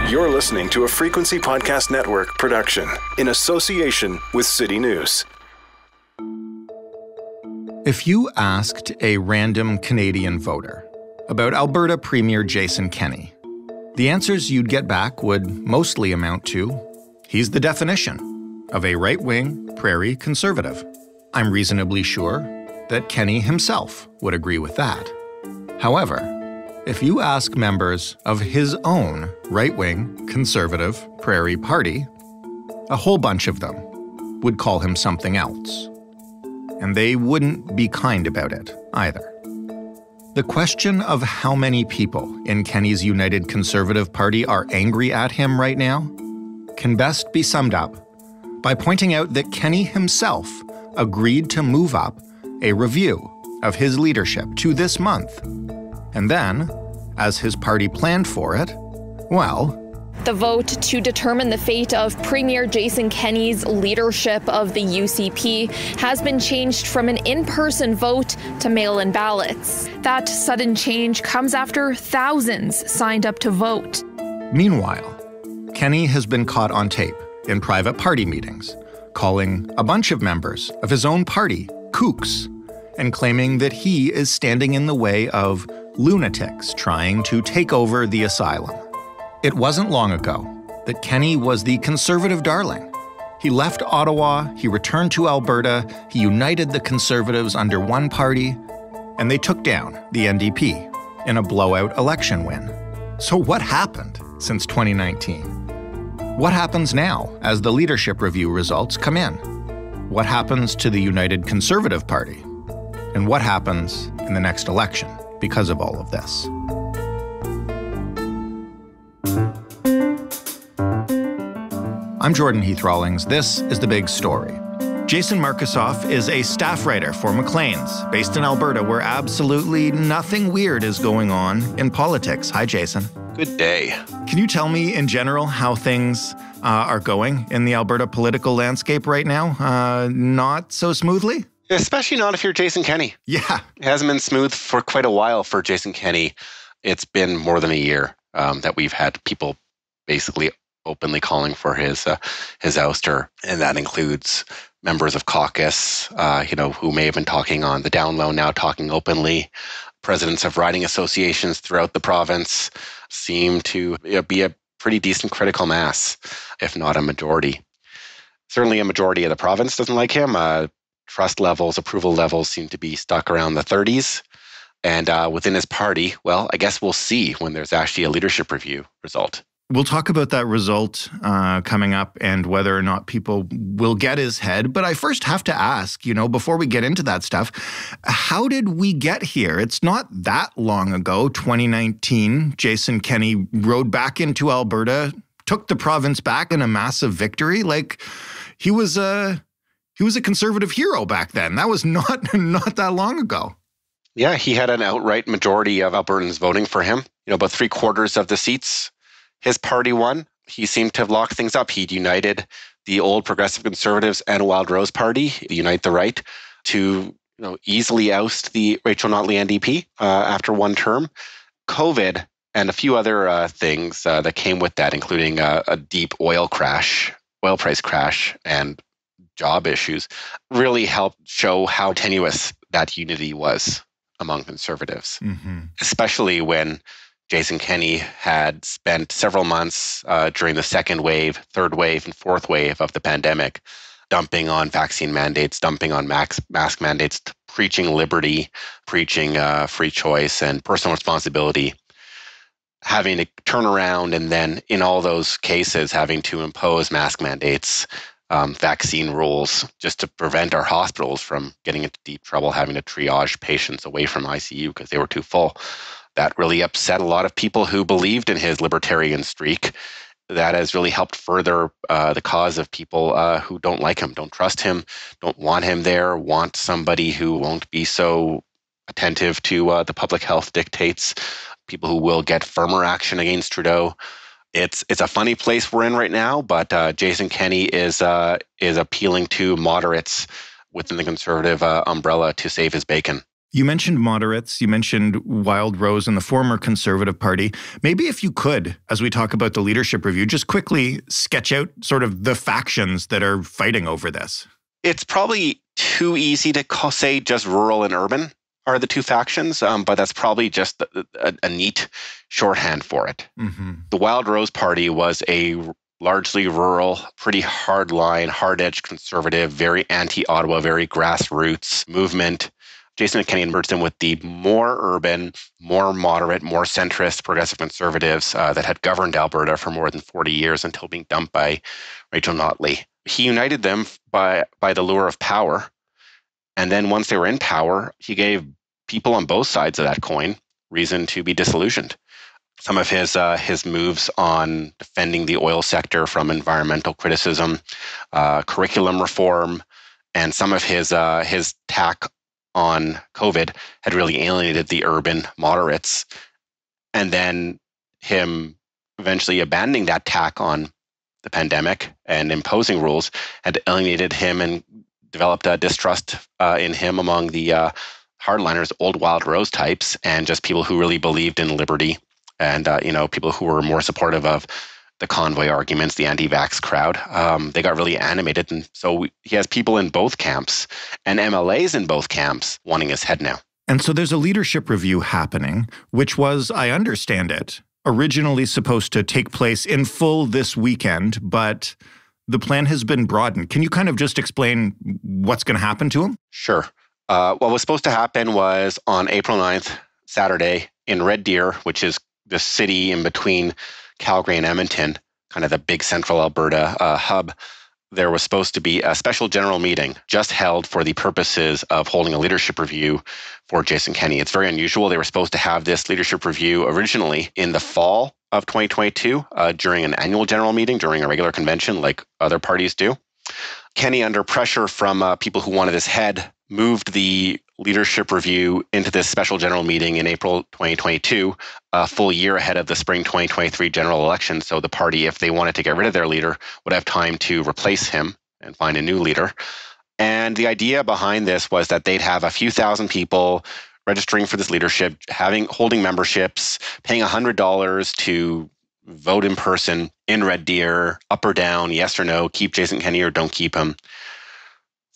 You're listening to a Frequency Podcast Network production in association with City News. If you asked a random Canadian voter about Alberta Premier Jason Kenney, the answers you'd get back would mostly amount to, he's the definition of a right-wing prairie conservative. I'm reasonably sure that Kenney himself would agree with that. However, if you ask members of his own right-wing conservative prairie party, a whole bunch of them would call him something else. And they wouldn't be kind about it either. The question of how many people in Kenney's United Conservative Party are angry at him right now can best be summed up by pointing out that Kenney himself agreed to move up a review of his leadership to this month. And then, as his party planned for it, well, the vote to determine the fate of Premier Jason Kenney's leadership of the UCP has been changed from an in-person vote to mail-in ballots. That sudden change comes after thousands signed up to vote. Meanwhile, Kenney has been caught on tape in private party meetings, calling a bunch of members of his own party kooks, and claiming that he is standing in the way of lunatics trying to take over the asylum. It wasn't long ago that Kenney was the conservative darling. He left Ottawa, he returned to Alberta, he united the Conservatives under one party, and they took down the NDP in a blowout election win. So what happened since 2019? What happens now as the leadership review results come in? What happens to the United Conservative Party? And what happens in the next election because of all of this? I'm Jordan Heath-Rawlings. This is The Big Story. Jason Markusoff is a staff writer for Maclean's, based in Alberta, where absolutely nothing weird is going on in politics. Hi, Jason. Good day. Can you tell me, in general, how things are going in the Alberta political landscape right now? Not so smoothly? Especially not if you're Jason Kenney. Yeah. It hasn't been smooth for quite a while for Jason Kenney. It's been more than a year that we've had people basically openly calling for his ouster. And that includes members of caucus, who may have been talking on the down low, now talking openly. Presidents of riding associations throughout the province seem to be a pretty decent critical mass, if not a majority. Certainly a majority of the province doesn't like him. Trust levels, approval levels seem to be stuck around the 30s. And within his party, well, I guess we'll see when there's actually a leadership review result. We'll talk about that result coming up and whether or not people will get his head. But I first have to ask, before we get into that stuff, how did we get here? It's not that long ago, 2019, Jason Kenney rode back into Alberta, took the province back in a massive victory. Like, he was a conservative hero back then. That was not that long ago. Yeah, he had an outright majority of Albertans voting for him. About 3/4 of the seats his party won. He seemed to have locked things up. He'd united the old Progressive Conservatives and Wildrose Party, Unite the Right, to easily oust the Rachel Notley NDP after one term. COVID and a few other things that came with that, including a deep oil price crash, and job issues, really helped show how tenuous that unity was among Conservatives, especially when Jason Kenney had spent several months during the second wave, third wave, and fourth wave of the pandemic, dumping on vaccine mandates, dumping on mask mandates, preaching liberty, preaching free choice and personal responsibility, having to turn around and then in all those cases having to impose mask mandates, vaccine rules, just to prevent our hospitals from getting into deep trouble, having to triage patients away from ICU because they were too full. That really upset a lot of people who believed in his libertarian streak. That has really helped further the cause of people who don't like him, don't trust him, don't want him there, want somebody who won't be so attentive to the public health dictates, people who will get firmer action against Trudeau. It's a funny place we're in right now, but Jason Kenney is appealing to moderates within the Conservative umbrella to save his bacon. You mentioned moderates, you mentioned Wildrose and the former Conservative Party. Maybe if you could, as we talk about the leadership review, just quickly sketch out sort of the factions that are fighting over this. It's probably too easy to say just rural and urban are the two factions, but that's probably just a neat shorthand for it. Mm-hmm. The Wildrose Party was a largely rural, pretty hardline, hard-edged conservative, very anti-Ottawa, very grassroots movement. Jason Kenney merged in with the more urban, more moderate, more centrist progressive conservatives that had governed Alberta for more than 40 years until being dumped by Rachel Notley. He united them by the lure of power. And then once they were in power, he gave people on both sides of that coin reason to be disillusioned. Some of his moves on defending the oil sector from environmental criticism, curriculum reform, and some of his tack on COVID had really alienated the urban moderates. And then him eventually abandoning that tack on the pandemic and imposing rules had alienated him and developed a distrust in him among the hardliners, old Wildrose types, and just people who really believed in liberty and, people who were more supportive of the convoy arguments, the anti-vax crowd. They got really animated. And so he has people in both camps and MLAs in both camps wanting his head now. And so there's a leadership review happening, which was, I understand it, originally supposed to take place in full this weekend, but the plan has been broadened. Can you kind of just explain what's going to happen to him? Sure. What was supposed to happen was on April 9th, Saturday, in Red Deer, which is the city in between Calgary and Edmonton, kind of the big central Alberta hub, there was supposed to be a special general meeting just held for the purposes of holding a leadership review for Jason Kenney. It's very unusual. They were supposed to have this leadership review originally in the fall of 2022 during an annual general meeting, during a regular convention like other parties do. Kenney, under pressure from people who wanted his head, moved the leadership review into this special general meeting in April 2022, a full year ahead of the spring 2023 general election. So the party, if they wanted to get rid of their leader, would have time to replace him and find a new leader. And the idea behind this was that they'd have a few thousand people registering for this leadership, holding memberships, paying $100 to vote in person in Red Deer, up or down, yes or no, keep Jason Kenney or don't keep him.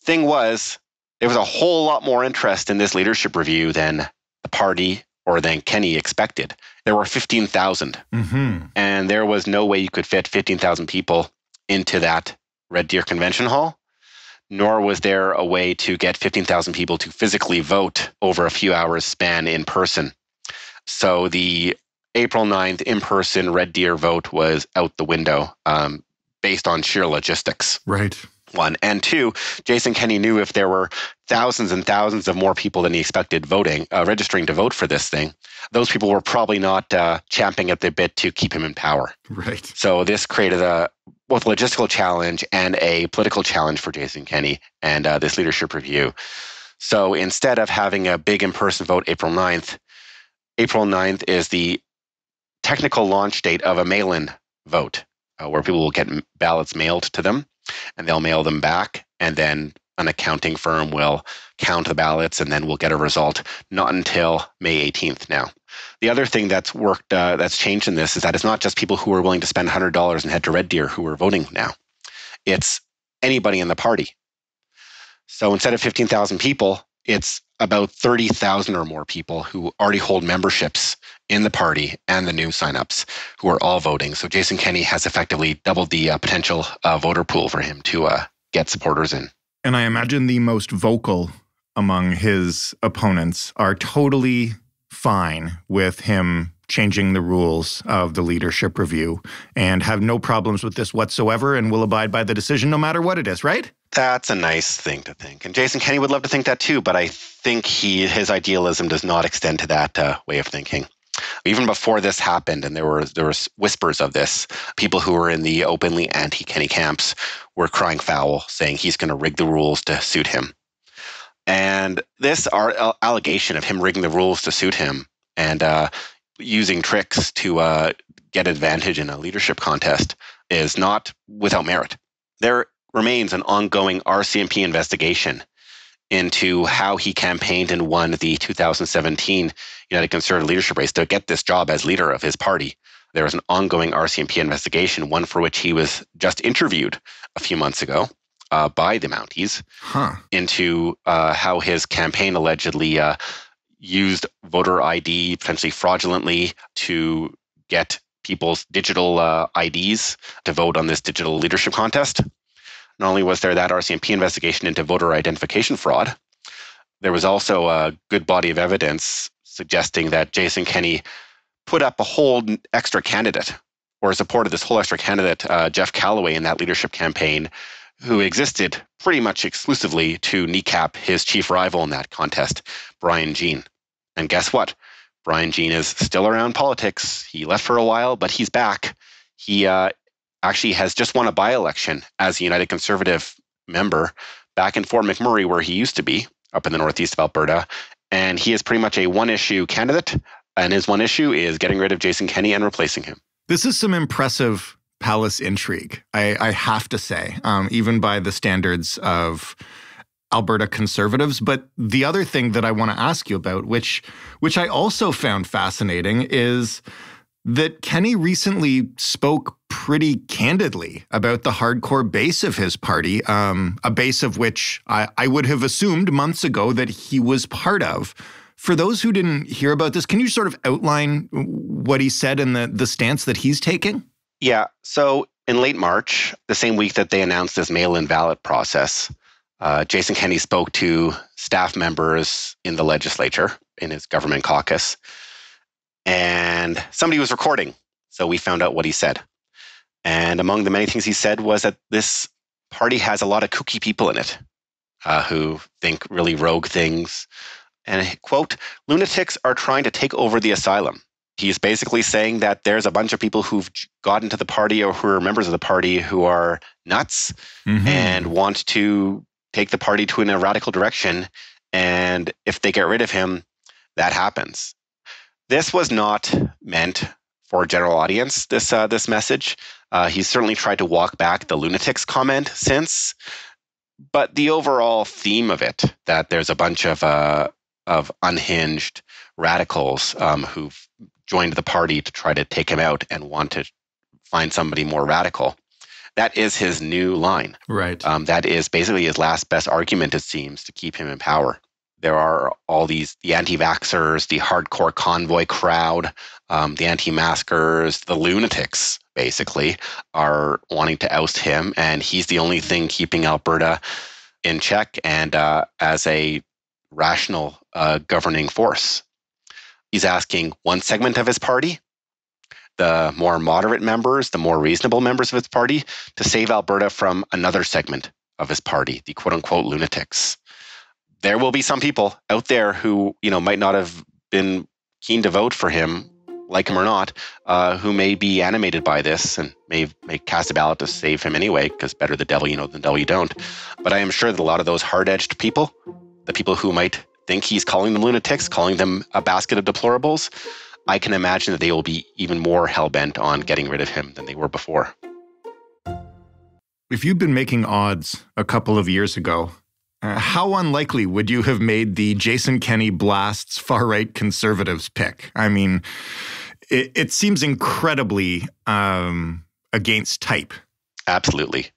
Thing was, there was a whole lot more interest in this leadership review than the party or than Kenney expected. There were 15,000. Mm-hmm. And there was no way you could fit 15,000 people into that Red Deer Convention Hall, nor was there a way to get 15,000 people to physically vote over a few hours span in person. So the April 9th in-person Red Deer vote was out the window based on sheer logistics. Right. One. And two, Jason Kenney knew if there were thousands and thousands of more people than he expected registering to vote for this thing, those people were probably not champing at the bit to keep him in power. Right. So this created both a logistical challenge and a political challenge for Jason Kenney and this leadership review. So instead of having a big in-person vote April 9th is the technical launch date of a mail-in vote where people will get ballots mailed to them. And they'll mail them back, and then an accounting firm will count the ballots, and then we'll get a result not until May 18th now. The other thing that's changed in this is that it's not just people who are willing to spend $100 and head to Red Deer who are voting now. It's anybody in the party. So instead of 15,000 people, it's about 30,000 or more people who already hold memberships in the party and the new signups who are all voting. So Jason Kenney has effectively doubled the potential voter pool for him to get supporters in. And I imagine the most vocal among his opponents are totally fine with him changing the rules of the leadership review and have no problems with this whatsoever and will abide by the decision no matter what it is, right? That's a nice thing to think. And Jason Kenney would love to think that too, but I think his idealism does not extend to that way of thinking. Even before this happened, and there was whispers of this, people who were in the openly anti-Kenney camps were crying foul, saying he's going to rig the rules to suit him. And this allegation of him rigging the rules to suit him and using tricks to get advantage in a leadership contest is not without merit. There remains an ongoing RCMP investigation into how he campaigned and won the 2017 United Conservative leadership race to get this job as leader of his party. There was an ongoing RCMP investigation, one for which he was just interviewed a few months ago by the Mounties, into how his campaign allegedly used voter ID potentially fraudulently to get people's digital IDs to vote on this digital leadership contest. Not only was there that RCMP investigation into voter identification fraud, there was also a good body of evidence suggesting that Jason Kenney put up a whole extra candidate, or supported this whole extra candidate, Jeff Callaway, in that leadership campaign, who existed pretty much exclusively to kneecap his chief rival in that contest, Brian Jean. And guess what? Brian Jean is still around politics. He left for a while, but he's back. He actually has just won a by-election as a United Conservative member back in Fort McMurray, where he used to be, up in the northeast of Alberta. And he is pretty much a one-issue candidate. And his one issue is getting rid of Jason Kenney and replacing him. This is some impressive palace intrigue, I have to say, even by the standards of Alberta Conservatives. But the other thing that I want to ask you about, which I also found fascinating, is that Kenney recently spoke pretty candidly about the hardcore base of his party, a base of which I would have assumed months ago that he was part of. For those who didn't hear about this, can you sort of outline what he said and the stance that he's taking? Yeah. So in late March, the same week that they announced this mail-in ballot process, Jason Kenney spoke to staff members in the legislature, in his government caucus, and somebody was recording. So we found out what he said. And among the many things he said was that this party has a lot of kooky people in it who think really rogue things. And, quote, lunatics are trying to take over the asylum. He's basically saying that there's a bunch of people who've gotten to the party or who are members of the party who are nuts and want to take the party to a radical direction. And if they get rid of him, that happens. This was not meant for a general audience, this message. He's certainly tried to walk back the lunatics comment since. But the overall theme of it, that there's a bunch of unhinged radicals who've joined the party to try to take him out and want to find somebody more radical. That is his new line. Right. That is basically his last best argument, it seems, to keep him in power. There are all the anti-vaxxers, the hardcore convoy crowd, the anti-maskers, the lunatics, basically, are wanting to oust him. And he's the only thing keeping Alberta in check and as a rational governing force. He's asking one segment of his party, the more moderate members, the more reasonable members of his party, to save Alberta from another segment of his party, the quote-unquote lunatics. There will be some people out there who, might not have been keen to vote for him, like him or not, who may be animated by this and may cast a ballot to save him anyway, because better the devil you know than the devil you don't. But I am sure that a lot of those hard-edged people, the people who might think he's calling them lunatics, calling them a basket of deplorables, I can imagine that they will be even more hell-bent on getting rid of him than they were before. If you'd been making odds a couple of years ago, how unlikely would you have made the Jason Kenney blasts far-right conservatives pick? I mean, it seems incredibly against type. Absolutely.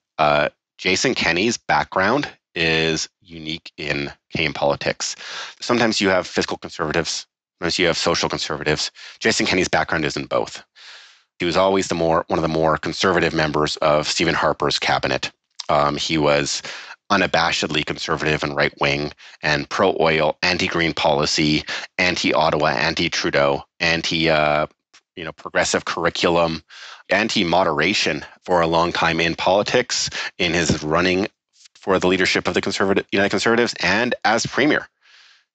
Jason Kenney's background is unique in Canadian politics. Sometimes you have fiscal conservatives, sometimes you have social conservatives. Jason Kenney's background is in both. He was always one of the more conservative members of Stephen Harper's cabinet. He was unabashedly conservative and right-wing and pro-oil, anti-green policy, anti-Ottawa, anti-Trudeau, progressive curriculum, anti-moderation for a long time in politics, in his running for the leadership of the United Conservatives, and as premier.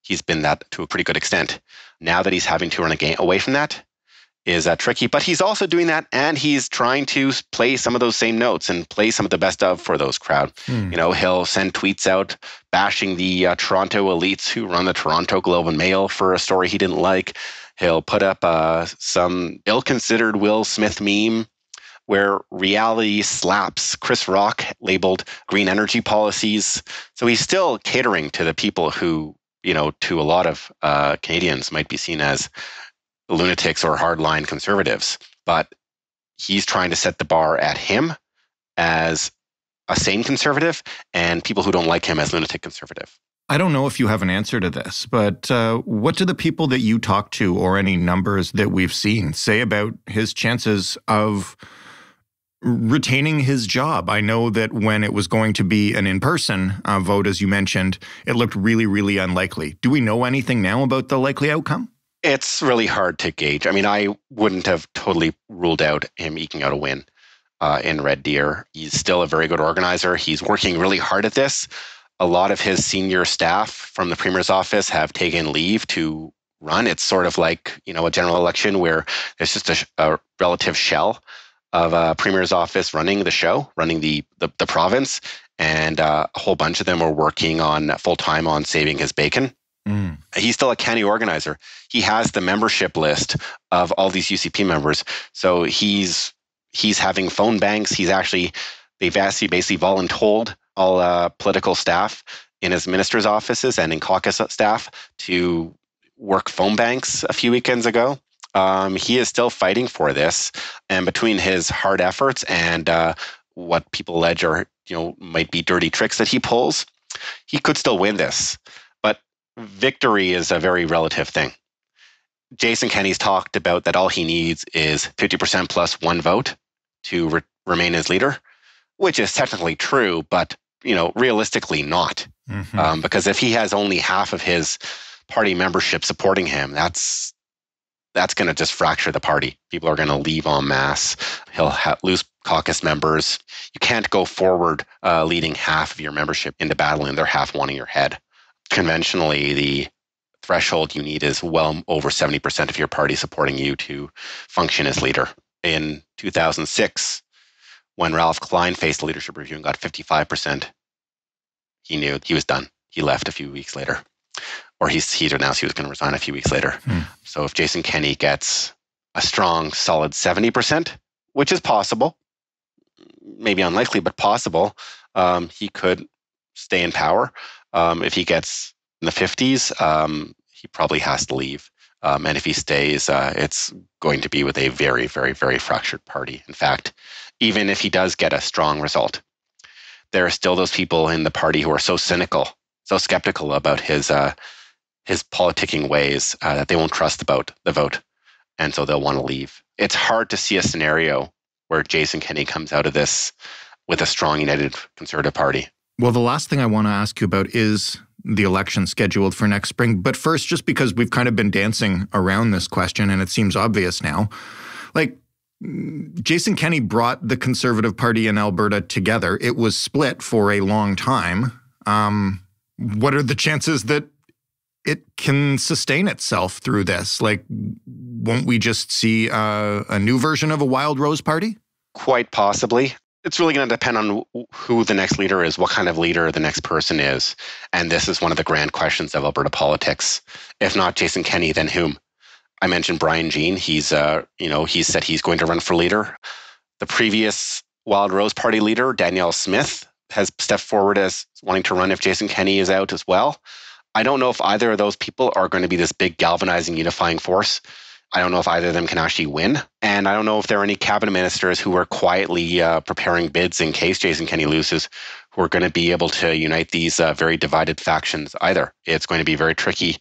He's been that to a pretty good extent. Now that he's having to run away from that is tricky, but he's also doing that, and he's trying to play some of those same notes and play some of the best of for those crowd. He'll send tweets out bashing the Toronto elites who run the Toronto Globe and Mail for a story he didn't like. He'll put up some ill-considered Will Smith meme where reality slaps. Chris Rock labeled green energy policies. So he's still catering to the people who, to a lot of Canadians might be seen as lunatics or hardline conservatives. But he's trying to set the bar at him as a sane conservative and people who don't like him as lunatic conservative. I don't know if you have an answer to this, but what do the people that you talk to or any numbers that we've seen say about his chances of retaining his job? I know that when it was going to be an in-person vote, as you mentioned, it looked really, really unlikely. Do we know anything now about the likely outcome? It's really hard to gauge. I mean, I wouldn't have totally ruled out him eking out a win in Red Deer. He's still a very good organizer. He's working really hard at this. A lot of his senior staff from the Premier's office have taken leave to run. It's sort of like, a general election where there's just a relative shell of a Premier's office running the show, running the province, and a whole bunch of them are working on full-time on saving his bacon. He's still a canny organizer. He has the membership list of all these UCP members. So he's having phone banks. They've basically voluntold all political staff in his minister's offices and in caucus staff to work phone banks a few weekends ago. He is still fighting for this. And between his hard efforts and what people allege are, might be dirty tricks that he pulls, he could still win this. But victory is a very relative thing. Jason Kenney's talked about that all he needs is 50% plus one vote to remain as leader, which is technically true, but realistically not. Because if he has only half of his party membership supporting him, that's going to just fracture the party. People are going to leave en masse. He'll lose caucus members. You can't go forward leading half of your membership into battle and they're half wanting your head. Conventionally, the threshold you need is well over 70% of your party supporting you to function as leader. In 2006, when Ralph Klein faced the leadership review and got 55%, he knew he was done. He left a few weeks later. Or he announced he was going to resign a few weeks later. So if Jason Kenney gets a strong, solid 70%, which is possible, maybe unlikely, but possible, he could stay in power. If he gets in the 50s, he probably has to leave. And if he stays, it's going to be with a very, very, very fractured party. In fact, even if he does get a strong result, there are still those people in the party who are so cynical, so skeptical about his politicking ways that they won't trust the vote. And so they'll want to leave. It's hard to see a scenario where Jason Kenney comes out of this with a strong, united Conservative Party. Well, the last thing I want to ask you about is the election scheduled for next spring. But first, just because we've kind of been dancing around this question and it seems obvious now, Jason Kenney brought the Conservative Party in Alberta together. It was split for a long time. What are the chances that it can sustain itself through this? Won't we just see a new version of a Wildrose Party? Quite possibly. It's really going to depend on who the next leader is, what kind of leader the next person is. And this is one of the grand questions of Alberta politics. If not Jason Kenney, then whom? I mentioned Brian Jean. He said he's going to run for leader. The previous Wildrose Party leader, Danielle Smith, has stepped forward as wanting to run if Jason Kenney is out as well. I don't know if either of those people are going to be this big galvanizing, unifying force. I don't know if either of them can actually win. And I don't know if there are any cabinet ministers who are quietly preparing bids in case Jason Kenney loses, who are going to be able to unite these very divided factions either. It's going to be very tricky.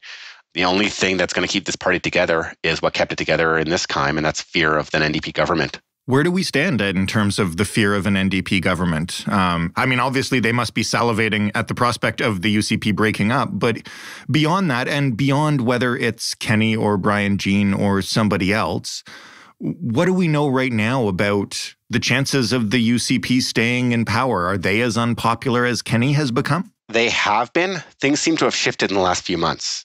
The only thing that's going to keep this party together is what kept it together in this time, and that's fear of the NDP government. Where do we stand in terms of the fear of an NDP government? Obviously they must be salivating at the prospect of the UCP breaking up, but beyond that and beyond whether it's Kenney or Brian Jean or somebody else, what do we know right now about the chances of the UCP staying in power? Are they as unpopular as Kenney has become? They have been. Things seem to have shifted in the last few months.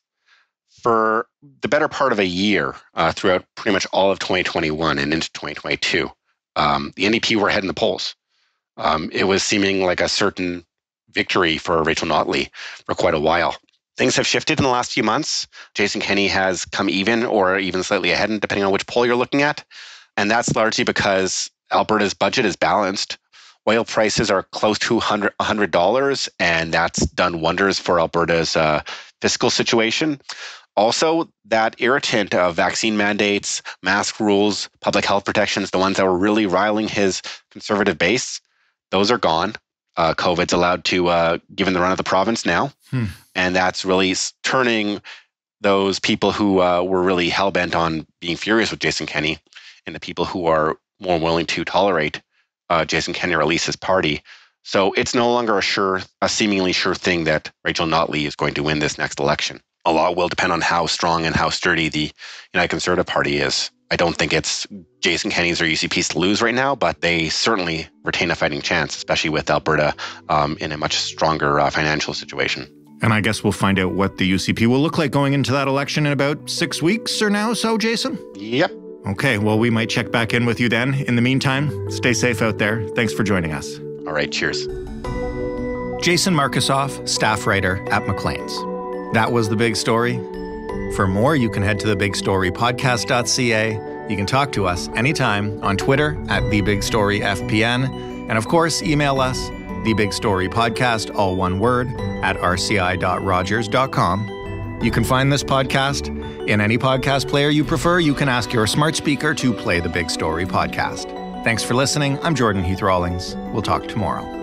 For the better part of a year, throughout pretty much all of 2021 and into 2022, the NDP were ahead in the polls. It was seeming like a certain victory for Rachel Notley for quite a while. Things have shifted in the last few months. Jason Kenney has come even or even slightly ahead, depending on which poll you're looking at. And that's largely because Alberta's budget is balanced. Oil prices are close to $100, and that's done wonders for Alberta's fiscal situation. Also, that irritant of vaccine mandates, mask rules, public health protections, the ones that were really riling his conservative base, those are gone. COVID's allowed to given the run of the province now. And that's really turning those people who were really hell-bent on being furious with Jason Kenney into people who are more willing to tolerate Jason Kenney release his party. So it's no longer a seemingly sure thing that Rachel Notley is going to win this next election. A lot will depend on how strong and how sturdy the United Conservative Party is. I don't think it's Jason Kenney's or UCP's to lose right now, but they certainly retain a fighting chance, especially with Alberta in a much stronger financial situation. And I guess we'll find out what the UCP will look like going into that election in about 6 weeks or now, so, Jason? Yep. Okay, well, we might check back in with you then. In the meantime, stay safe out there. Thanks for joining us. All right, cheers. Jason Markusoff, staff writer at Maclean's. That was The Big Story. For more, you can head to thebigstorypodcast.ca. You can talk to us anytime on Twitter at TheBigStoryFPN. And of course, email us, thebigstorypodcast, all one word, at rci.rogers.com. You can find this podcast in any podcast player you prefer. You can ask your smart speaker to play The Big Story podcast. Thanks for listening. I'm Jordan Heath Rawlings. We'll talk tomorrow.